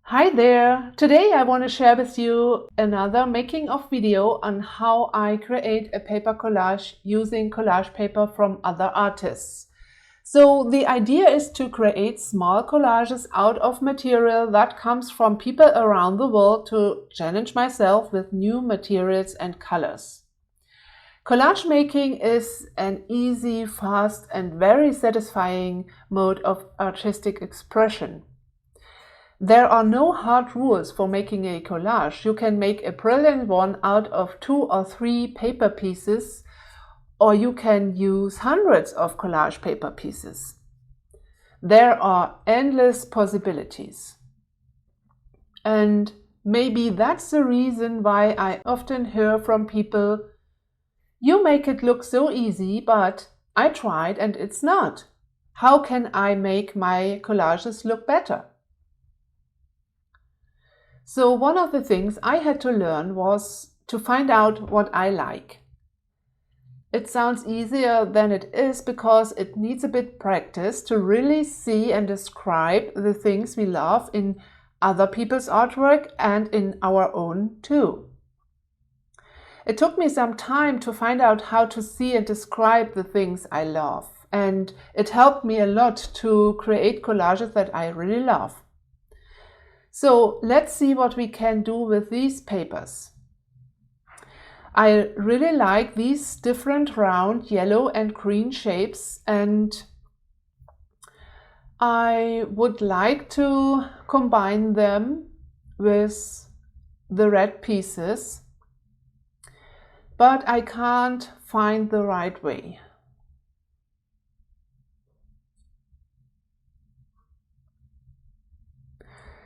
Hi there! Today I want to share with you another making of video on how I create a paper collage using collage paper from other artists. So the idea is to create small collages out of material that comes from people around the world to challenge myself with new materials and colors. Collage making is an easy, fast and very satisfying mode of artistic expression. There are no hard rules for making a collage. You can make a brilliant one out of 2 or 3 paper pieces, or you can use hundreds of collage paper pieces. There are endless possibilities. And maybe that's the reason why I often hear from people, "You make it look so easy, but I tried and it's not. How can I make my collages look better?" So one of the things I had to learn was to find out what I like. It sounds easier than it is because it needs a bit practice to really see and describe the things we love in other people's artwork and in our own too. It took me some time to find out how to see and describe the things I love, and it helped me a lot to create collages that I really love. So let's see what we can do with these papers. I really like these different round yellow and green shapes, and I would like to combine them with the red pieces, but I can't find the right way.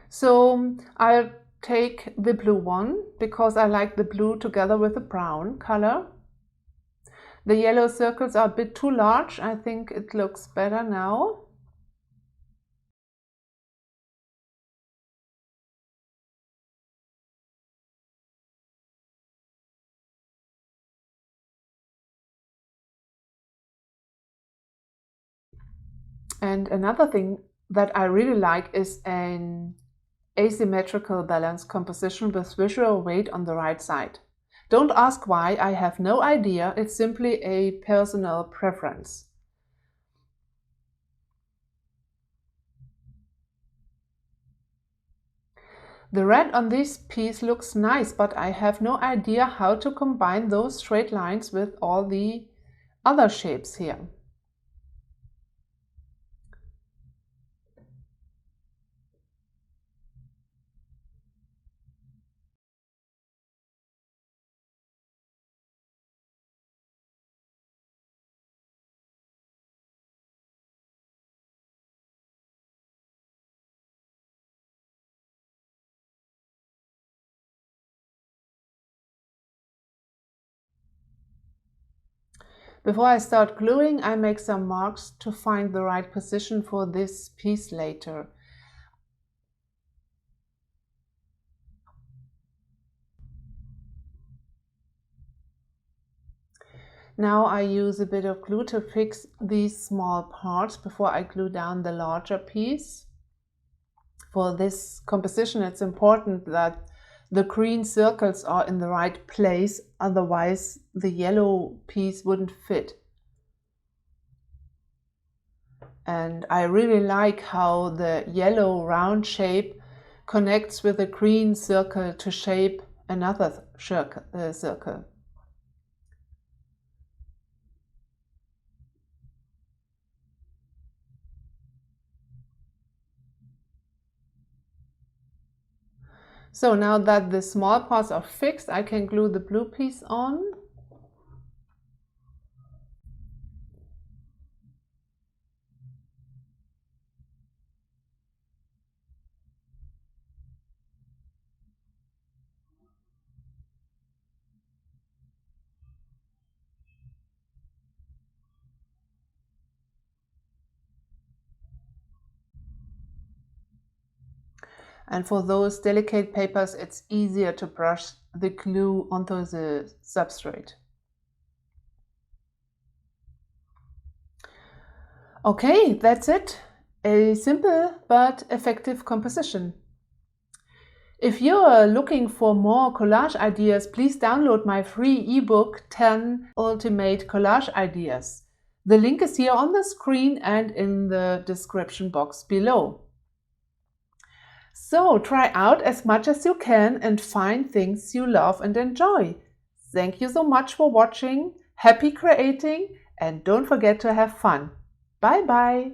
So I'll take the blue one because I like the blue together with the brown color. The yellow circles are a bit too large. I think it looks better now. And another thing that I really like is an asymmetrical balance composition with visual weight on the right side. Don't ask why, I have no idea. It's simply a personal preference. The red on this piece looks nice, but I have no idea how to combine those straight lines with all the other shapes here. Before I start gluing, I make some marks to find the right position for this piece later. Now I use a bit of glue to fix these small parts before I glue down the larger piece. For this composition, it's important that the green circles are in the right place, otherwise the yellow piece wouldn't fit. And I really like how the yellow round shape connects with the green circle to shape another circle. So now that the small parts are fixed, I can glue the blue piece on. And for those delicate papers, it's easier to brush the glue onto the substrate. Okay, that's it. A simple but effective composition. If you're looking for more collage ideas, please download my free ebook 10 Ultimate Collage Ideas. The link is here on the screen and in the description box below. So try out as much as you can and find things you love and enjoy. Thank you so much for watching. Happy creating, and don't forget to have fun. Bye bye.